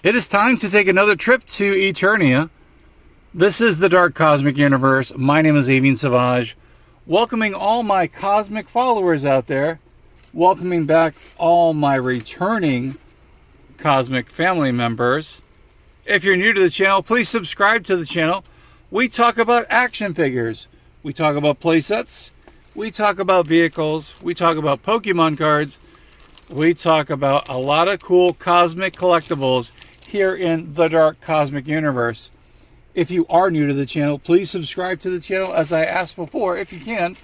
It is time to take another trip to Eternia. This is the Dark Cosmic Universe. My name is Avian Savage. Welcoming all my cosmic followers out there. Welcoming back all my returning cosmic family members. If you're new to the channel, please subscribe to the channel. We talk about action figures. We talk about playsets. We talk about vehicles. We talk about Pokemon cards. We talk about a lot of cool cosmic collectibles here in the Dark Cosmic Universe. If you are new to the channel, please subscribe to the channel, as I asked before, if you can.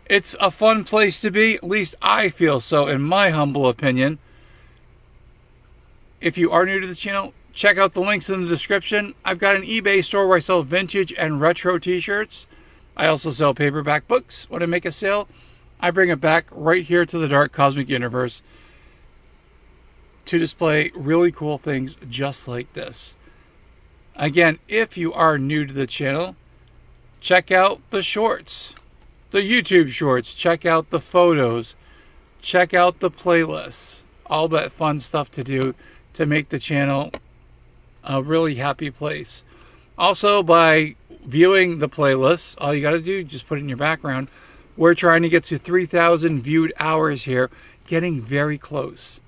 It's a fun place to be, at least I feel so, in my humble opinion. If you are new to the channel, check out the links in the description. I've got an eBay store where I sell vintage and retro t-shirts. I also sell paperback books. When I make a sale, I bring it back right here to the Dark Cosmic Universe to display really cool things just like this. Again, if you are new to the channel, check out the shorts, the YouTube shorts, check out the photos, check out the playlists, all that fun stuff to do to make the channel a really happy place. Also, by viewing the playlists, all you got to do is just put it in your background. We're trying to get to 3,000 viewed hours here, getting very close.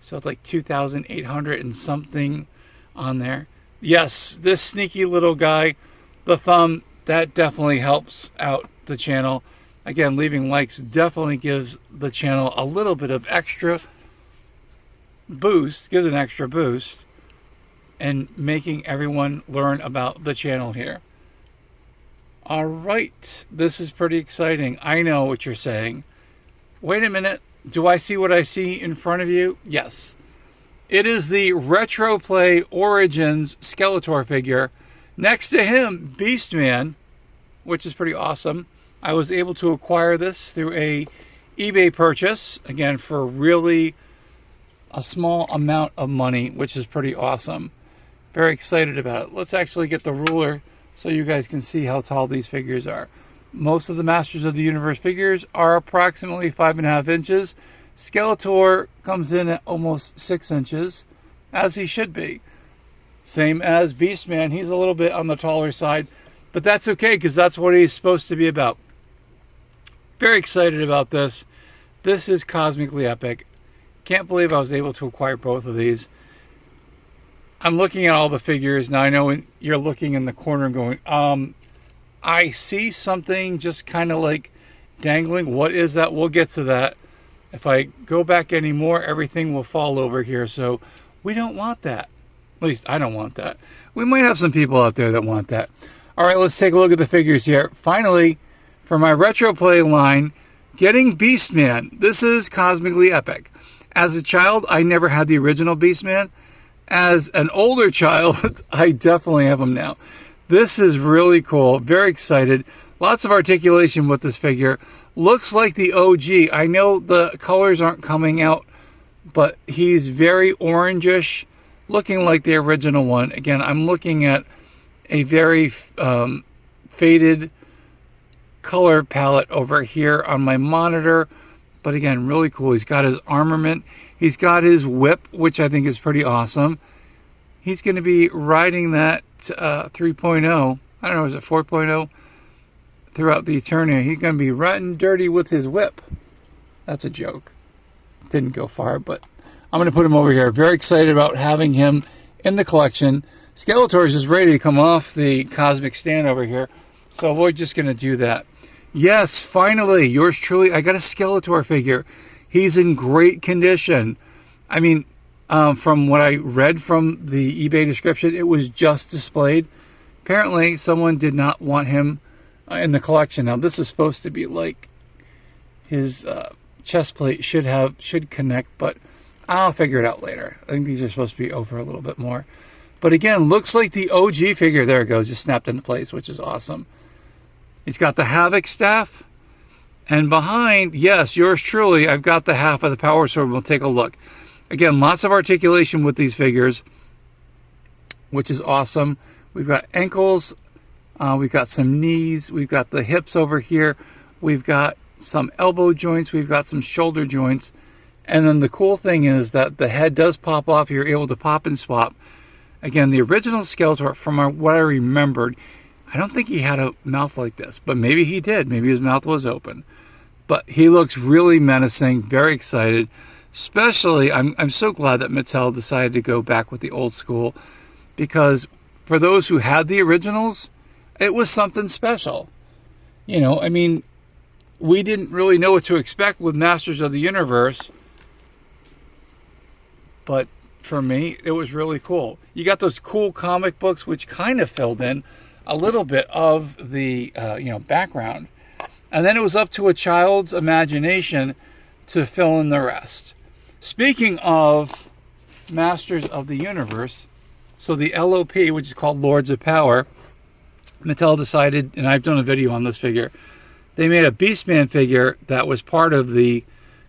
So it's like 2,800 and something on there. Yes, this sneaky little guy, the thumb, that definitely helps out the channel. Again, leaving likes definitely gives the channel a little bit of extra boost, gives an extra boost, and making everyone learn about the channel here. All right, this is pretty exciting. I know what you're saying. Wait a minute. Do I see what I see in front of you? Yes. It is the Retro Play Origins Skeletor figure. Next to him, Beastman, which is pretty awesome. I was able to acquire this through a eBay purchase, again, for really a small amount of money, which is pretty awesome. Very excited about it. Let's actually get the ruler so you guys can see how tall these figures are. Most of the Masters of the Universe figures are approximately 5.5 inches. Skeletor comes in at almost 6 inches, as he should be. Same as Beastman. He's a little bit on the taller side, but that's okay because that's what he's supposed to be about. Very excited about this. This is cosmically epic. Can't believe I was able to acquire both of these. I'm looking at all the figures. Now I know you're looking in the corner and going, I see something just kind of like dangling. What is that? We'll get to that. If I go back anymore, everything will fall over here. So we don't want that. At least I don't want that. We might have some people out there that want that. All right, let's take a look at the figures here. Finally, for my Retro Play line, getting Beastman. This is cosmically epic. As a child, I never had the original Beastman. As an older child, I definitely have him now. This is really cool. Very excited. Lots of articulation with this figure. Looks like the OG. I know the colors aren't coming out, but he's very orangish, looking like the original one. Again, I'm looking at a very faded color palette over here on my monitor. But again, really cool. He's got his armament. He's got his whip, which I think is pretty awesome. He's going to be riding that 3.0. I don't know, is it 4.0? Throughout the Eternia. He's going to be riding dirty with his whip. That's a joke. Didn't go far, but I'm going to put him over here. Very excited about having him in the collection. Skeletor is just ready to come off the cosmic stand over here. So we're just going to do that. Yes, finally, yours truly. I got a Skeletor figure. He's in great condition. I mean, from what I read from the eBay description, it was just displayed. Apparently, someone did not want him in the collection. Now, this is supposed to be like his chest plate should connect, but I'll figure it out later. I think these are supposed to be over a little bit more. But again, looks like the OG figure. There it goes, just snapped into place, which is awesome. He's got the Havoc staff. And behind, yes, yours truly, I've got the half of the Power Sword. We'll take a look. Again, lots of articulation with these figures, which is awesome. We've got ankles, we've got some knees, we've got the hips over here, we've got some elbow joints, we've got some shoulder joints. And then the cool thing is that the head does pop off. You're able to pop and swap. Again, the original Skeletor, from what I remembered, I don't think he had a mouth like this, but maybe he did. Maybe his mouth was open. But he looks really menacing, very excited. Especially, I'm so glad that Mattel decided to go back with the old school, because for those who had the originals, it was something special. You know, I mean, we didn't really know what to expect with Masters of the Universe, but for me, it was really cool. You got those cool comic books, which kind of filled in a little bit of the background, and then it was up to a child's imagination to fill in the rest. Speaking of Masters of the Universe, so the LOP, which is called Lords of Power, Mattel decided, and I've done a video on this figure, they made a Beastman figure that was part of the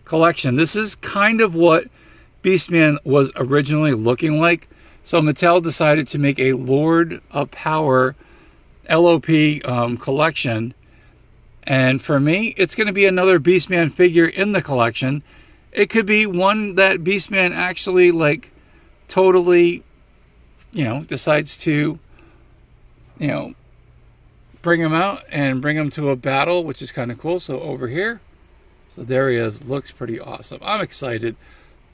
collection. This is kind of what Beastman was originally looking like. So Mattel decided to make a Lord of Power LOP collection. And for me, it's going to be another Beastman figure in the collection. It could be one that Beastman actually, like, totally, decides to, bring him out and bring him to a battle, which is kind of cool. So over here, so there he is. Looks pretty awesome. I'm excited.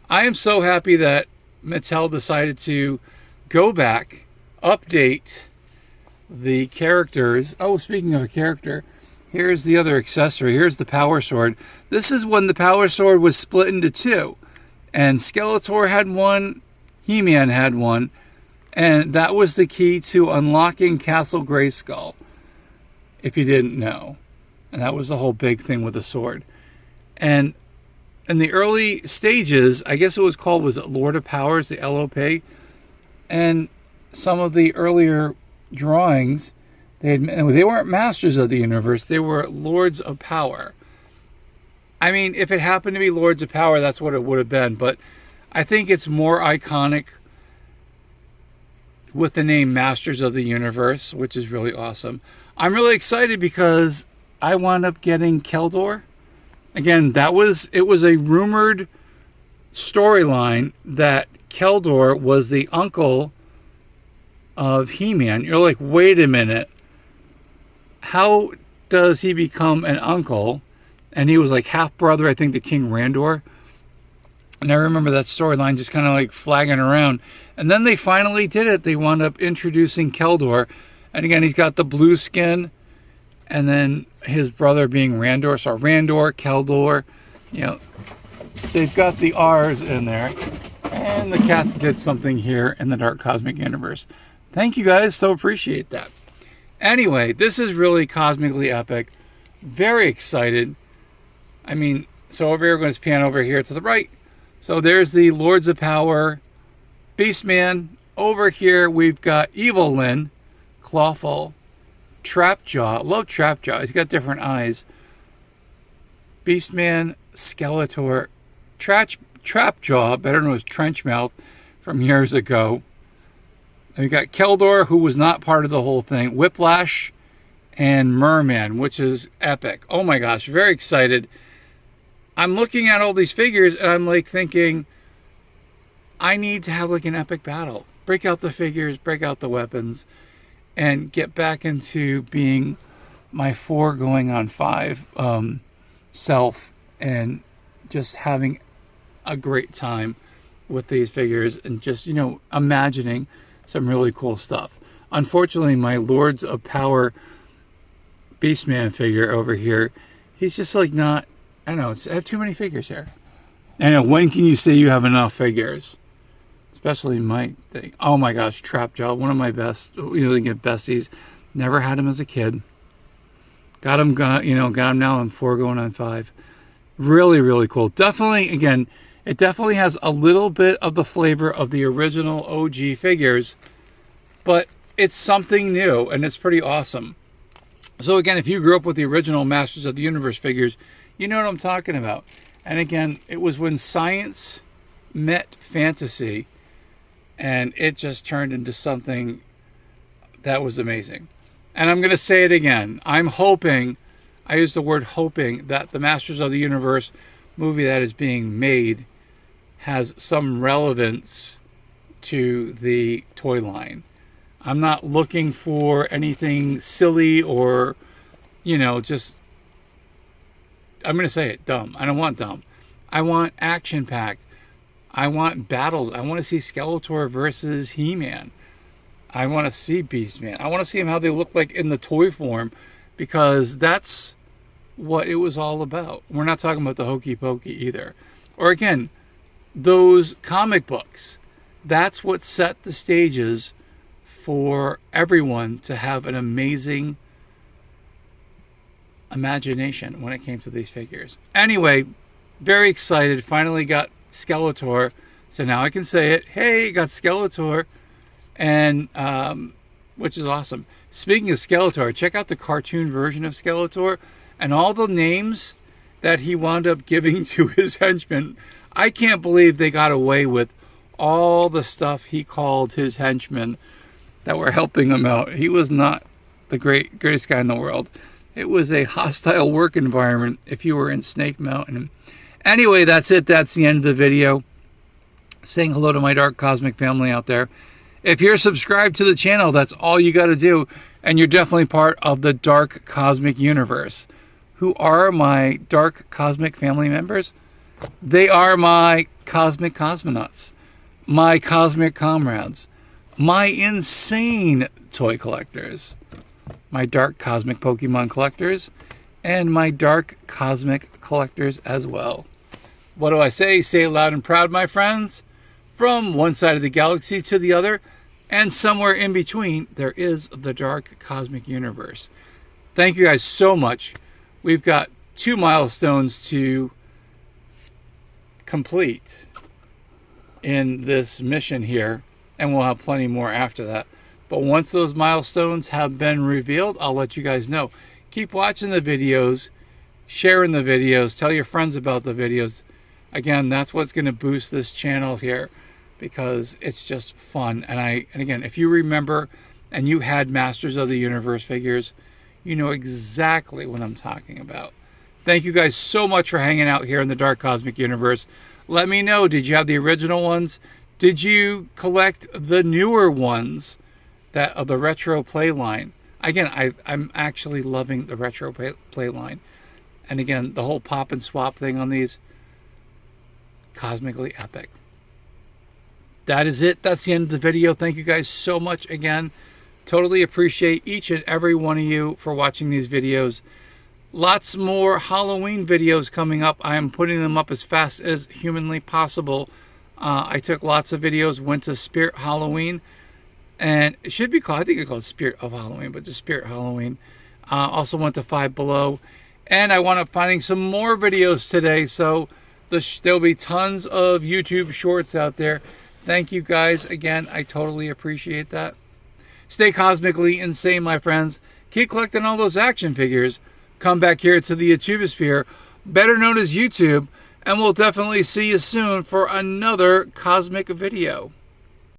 I am so happy that Mattel decided to go back, update the characters. Oh, speaking of a character, here's the other accessory. Here's the Power Sword. This is when the Power Sword was split into two. And Skeletor had one, He-Man had one. And that was the key to unlocking Castle Grayskull, if you didn't know. And that was the whole big thing with the sword. And in the early stages, I guess it was called, was it Lord of Powers, the LOP? And some of the earlier drawings, they weren't Masters of the Universe, they were Lords of Power. I mean, if it happened to be Lords of Power, that's what it would have been. But I think it's more iconic with the name Masters of the Universe, which is really awesome. I'm really excited because I wound up getting Keldor. Again, it was a rumored storyline that Keldor was the uncle of He-Man. You're like, wait a minute. How does he become an uncle? And he was like half-brother, I think, to King Randor. And I remember that storyline just kind of like flagging around. And then they finally did it. They wound up introducing Keldor. And again, he's got the blue skin. And then his brother being Randor. So Randor, Keldor. They've got the R's in there. And the cats did something here in the Dark Cosmic Universe. Thank you guys. So appreciate that. Anyway, this is really cosmically epic. Very excited. I mean, so over here, we're going to pan over here to the right. So there's the Lords of Power, Beastman. Over here, we've got Evil Lyn, Clawful, Trapjaw. Love Trapjaw. He's got different eyes. Beastman, Skeletor, Trapjaw, better known as Trenchmouth, from years ago. And we got Keldor, who was not part of the whole thing. Whiplash and Merman, which is epic. Oh my gosh, very excited. I'm looking at all these figures and I'm like thinking, I need to have like an epic battle. Break out the figures, break out the weapons, and get back into being my 4 going on 5 self, and just having a great time with these figures and just, imagining some really cool stuff. Unfortunately, my Lords of Power Beastman figure over here, he's just like not, I don't know, I have too many figures here. I know, when can you say you have enough figures? Especially my thing. Oh my gosh, Trapjaw, one of my best, get besties. Never had him as a kid. Got him now on 4 going on 5. Really, really cool. Definitely, again, it definitely has a little bit of the flavor of the original OG figures, but it's something new and it's pretty awesome. So again, if you grew up with the original Masters of the Universe figures, you know what I'm talking about. And again, it was when science met fantasy, and it just turned into something that was amazing. And I'm going to say it again. I'm hoping, I use the word hoping, that the Masters of the Universe movie that is being made has some relevance to the toy line. I'm not looking for anything silly or, you know, just, I'm going to say it, dumb. I don't want dumb. I want action-packed. I want battles. I want to see Skeletor versus He-Man. I want to see Beastman. I want to see him how they look like in the toy form, because that's what it was all about. We're not talking about the hokey pokey either. Or again, those comic books. That's what set the stages for everyone to have an amazing imagination when it came to these figures. Anyway, very excited. Finally got Skeletor. So now I can say it. Hey, got Skeletor. And which is awesome. Speaking of Skeletor, check out the cartoon version of Skeletor and all the names that he wound up giving to his henchmen. I can't believe they got away with all the stuff he called his henchmen that were helping him out. He was not the greatest guy in the world. It was a hostile work environment if you were in Snake Mountain. Anyway, that's it. That's the end of the video. Saying hello to my dark cosmic family out there. If you're subscribed to the channel, that's all you got to do. And you're definitely part of the dark cosmic universe. Who are my dark cosmic family members? They are my cosmic cosmonauts, my cosmic comrades, my insane toy collectors, my dark cosmic Pokemon collectors, and my dark cosmic collectors as well. What do I say? Say it loud and proud, my friends. From one side of the galaxy to the other, and somewhere in between, there is the dark cosmic universe. Thank you guys so much. We've got 2 milestones to complete in this mission here, and we'll have plenty more after that. But once those milestones have been revealed, I'll let you guys know. Keep watching the videos, sharing the videos, tell your friends about the videos. Again, that's what's going to boost this channel here, because it's just fun. And again, if you remember and you had Masters of the Universe figures, you know exactly what I'm talking about. Thank you guys so much for hanging out here in the Dark Cosmic Universe. Let me know, did you have the original ones? Did you collect the newer ones that of the retro play line? Again, I'm actually loving the retro play line. And again, the whole pop and swap thing on these, cosmically epic. That is it. That's the end of the video. Thank you guys so much again. Totally appreciate each and every one of you for watching these videos. Lots more Halloween videos coming up. I am putting them up as fast as humanly possible. I took lots of videos, went to Spirit Halloween, and it should be called, I think it's called Spirit of Halloween, but just Spirit Halloween. Also went to Five Below, and I wound up finding some more videos today, so there'll be tons of YouTube shorts out there. Thank you guys again. I totally appreciate that. Stay cosmically insane, my friends. Keep collecting all those action figures. Come back here to the YouTubesphere, better known as YouTube, and we'll definitely see you soon for another cosmic video.